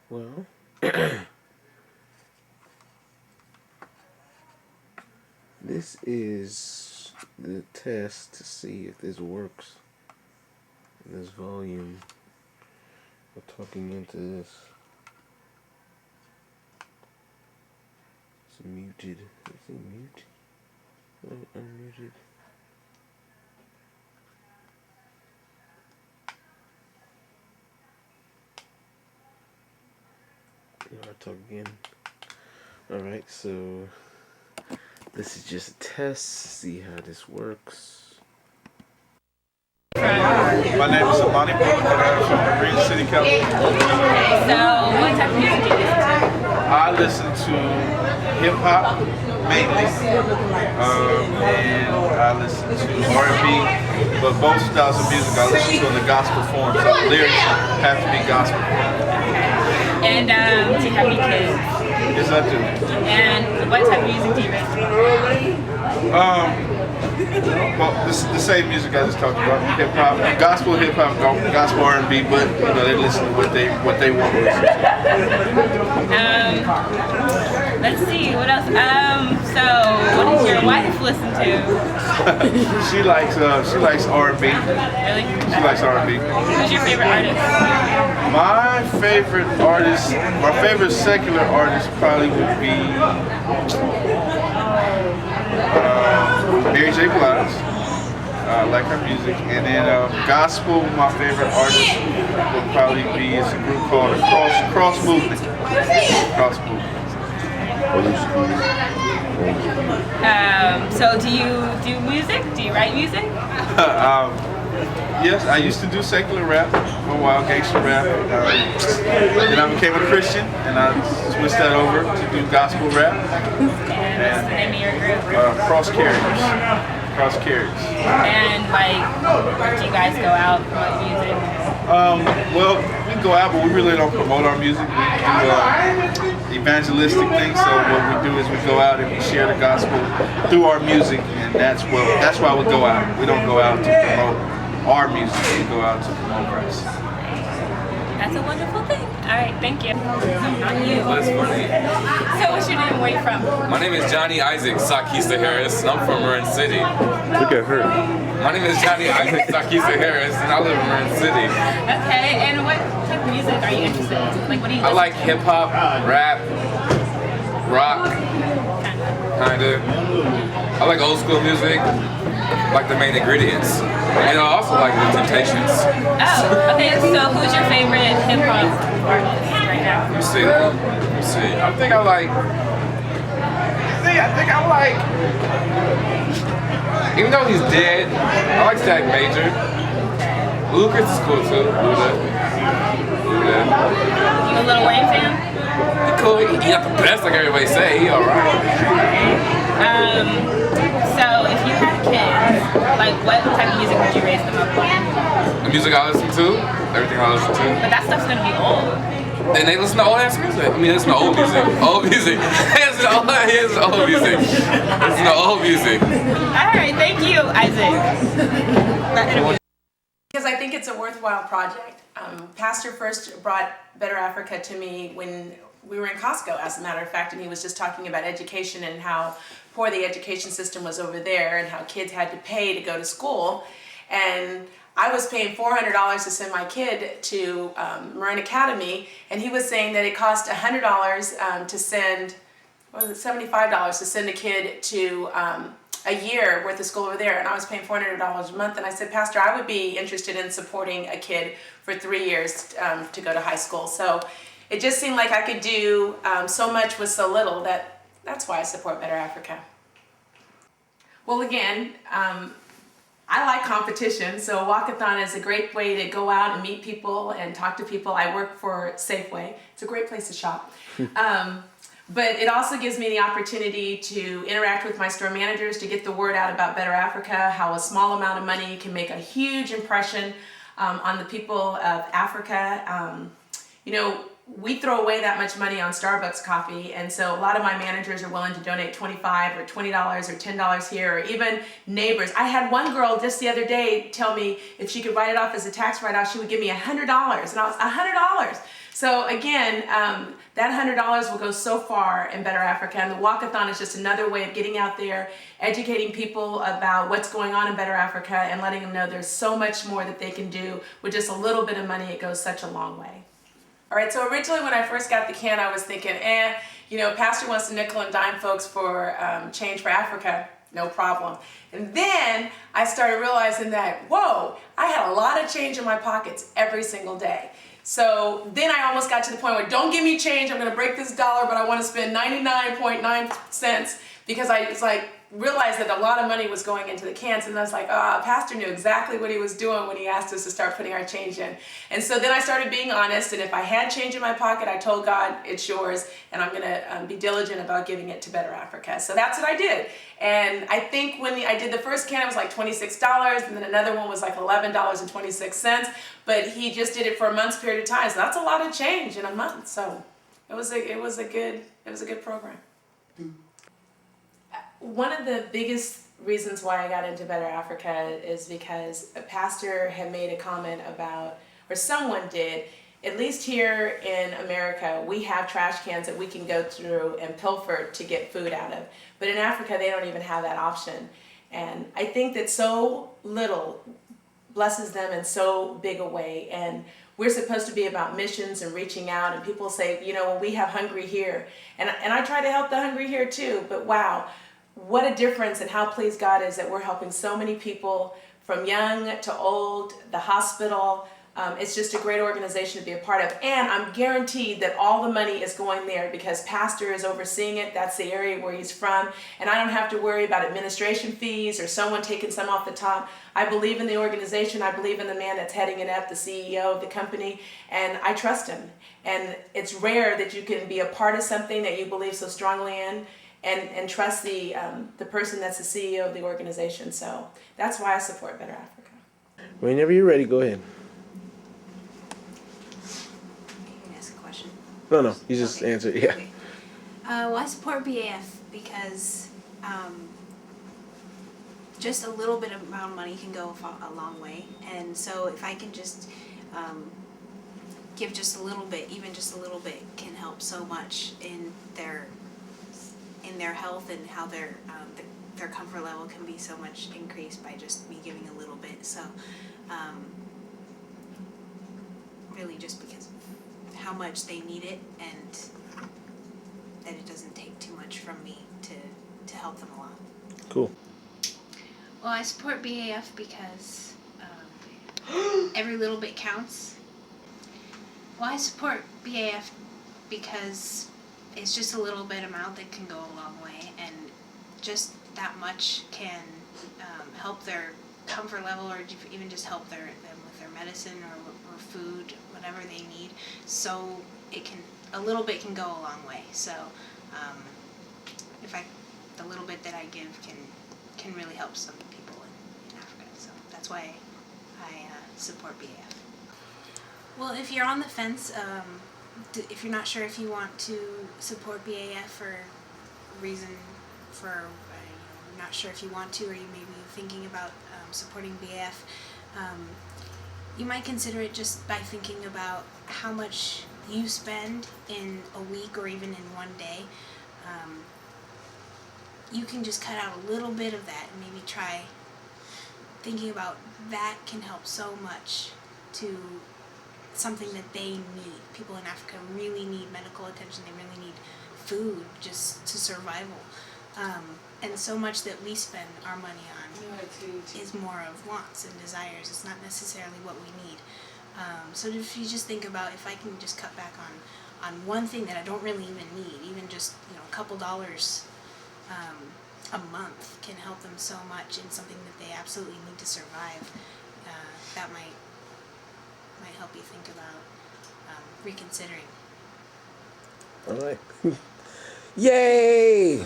Well, this is the test to see if this works. This volume. We're talking into this. It's muted. Is it mute? Unmuted. I'll talk again. Alright, so this is just a test, see how this works. My name is Amani, I'm from Marin City, California. So, what type of music do you listen to? I listen to hip hop mainly, and I listen to R&B, but both styles of music I listen to in the gospel form, so the lyrics have to be gospel. And do you have any kids? Yes, I do. And what type of music do you listen to? Well, this is the same music I just talked about, hip hop, gospel hip hop, gospel R&B, but you know they listen to what they want to listen to. Let's see, what else? So what does your wife listen to? She likes R&B. Really? She likes R&B. Who's your favorite artist? My favorite artist, my favorite secular artist probably would be Mary J. Blige. I like her music. And then gospel, my favorite artist would probably be a group called the Cross Movement. Cross Movement. So do you do music? Do you write music? Yes, I used to do secular rap for a while, gangster rap. Then I became a Christian, and I switched that over to do gospel rap. And what's the name of your group? Cross Carriers. Cross Carriers. And like, do you guys go out and promote music? Well, we go out, but we really don't promote our music. We do evangelistic things. So what we do is we go out and we share the gospel through our music, and that's why we go out. We don't go out to promote our music. We go out to promote Christ. That's a wonderful thing. All right, thank you. Not you. That's funny. So what's your name? Where you from? My name is Johnny Isaac Sakista Harris, and I'm from Marin City. Look at her. My name is Johnny Isaac Sakista Harris, and I live in Marin City. Okay, and what type of music are you interested in? Like, what do you I like hip hop, rap, rock, kinda. I like old school music, like the main ingredients. And I also like the Temptations. Oh, okay, so who's your favorite hip hop artist right now? Let me see. I think I like. Even though he's dead, I like Stack Major. Lucas is cool too. Luda. You a Lil Wayne fan? He cool. He not the best like everybody say. He alright. So if you had kids, like what type of music would you raise them up on? The music I listen to, everything I listen to. But that stuff's gonna be old. Then they listen to old ass music. I mean, listen to old music. Old music. He listen to old music. Listen to old music. All right, thank you, Isaac. Because I think it's a worthwhile project. Pastor first brought Better Africa to me when we were in Costco, as a matter of fact, and he was just talking about education and how poor the education system was over there and how kids had to pay to go to school. And I was paying $400 to send my kid to Marin Academy, and he was saying that it cost $100 to send, what was it, $75 to send a kid to a year worth of school over there, and I was paying $400 a month. And I said, Pastor, I would be interested in supporting a kid for 3 years to go to high school. So it just seemed like I could do so much with so little. That's why I support Better Africa. Well, again, I like competition, so Walkathon is a great way to go out and meet people and talk to people. I work for Safeway. It's a great place to shop. But it also gives me the opportunity to interact with my store managers to get the word out about Better Africa, how a small amount of money can make a huge impression on the people of Africa. You know, we throw away that much money on Starbucks coffee, and so a lot of my managers are willing to donate $25 or $20 or $10 here, or even neighbors. I had one girl just the other day tell me if she could write it off as a tax write-off, she would give me $100, and I was $100. So again, that $100 will go so far in Better Africa, and the walkathon is just another way of getting out there, educating people about what's going on in Better Africa, and letting them know there's so much more that they can do with just a little bit of money. It goes such a long way. All right, so originally when I first got the can, I was thinking, Pastor wants to nickel and dime folks for change for Africa. No problem. And then I started realizing that, whoa, I had a lot of change in my pockets every single day. So then I almost got to the point where, don't give me change, I'm gonna break this dollar, but I wanna spend 99.9 cents, because I was like, realized that a lot of money was going into the cans, and I was like, Pastor knew exactly what he was doing when he asked us to start putting our change in. And so then I started being honest, and if I had change in my pocket, I told God, it's yours, and I'm gonna be diligent about giving it to Better Africa. So that's what I did. And I think when I did the first can, it was like $26, and then another one was like $11.26, but he just did it for a month's period of time. So that's a lot of change in a month. So it was a good program. One of the biggest reasons why I got into Better Africa is because a pastor had made a comment about, or someone did, at least here in America, we have trash cans that we can go through and pilfer to get food out of. But in Africa, they don't even have that option. And I think that so little blesses them in so big a way. And we're supposed to be about missions and reaching out. And people say, we have hungry here. And I try to help the hungry here too. But wow, what a difference, and how pleased God is that we're helping so many people from young to old, the hospital. It's just a great organization to be a part of. And I'm guaranteed that all the money is going there because Pastor is overseeing it. That's the area where he's from. And I don't have to worry about administration fees or someone taking some off the top. I believe in the organization. I believe in the man that's heading it up, the CEO of the company, and I trust him. And it's rare that you can be a part of something that you believe so strongly in and trust the person that's the CEO of the organization. So that's why I support Better Africa. Whenever you're ready, go ahead. No, you just answer. Yeah. Okay. Well, I support BAF because just a little bit of amount of money can go a long way, and so if I can just give just a little bit, even just a little bit, can help so much in their health and how their comfort level can be so much increased by just me giving a little bit. So really, just because how much they need it, and that it doesn't take too much from me to help them along. Cool. Well, I support BAF because every little bit counts. Well, I support BAF because it's just a little bit amount that can go a long way, and just that much can help their comfort level, or even just help them with their medicine or food, whatever they need. So a little bit can go a long way. So the little bit that I give can really help some people in Africa. So that's why I support BAF. Well, if you're on the fence, if you're not sure if you want to support BAF for reason for not sure if you want to, or you may be thinking about supporting BAF, you might consider it just by thinking about how much you spend in a week or even in one day. You can just cut out a little bit of that and maybe try thinking about that can help so much to something that they need. People in Africa really need medical attention. They really need food just to survival. And so much that we spend our money on is more of wants and desires. It's not necessarily what we need. So if you just think about, if I can just cut back on one thing that I don't really even need, even just a couple dollars a month can help them so much in something that they absolutely need to survive. That might help you think about reconsidering. All right. Yay!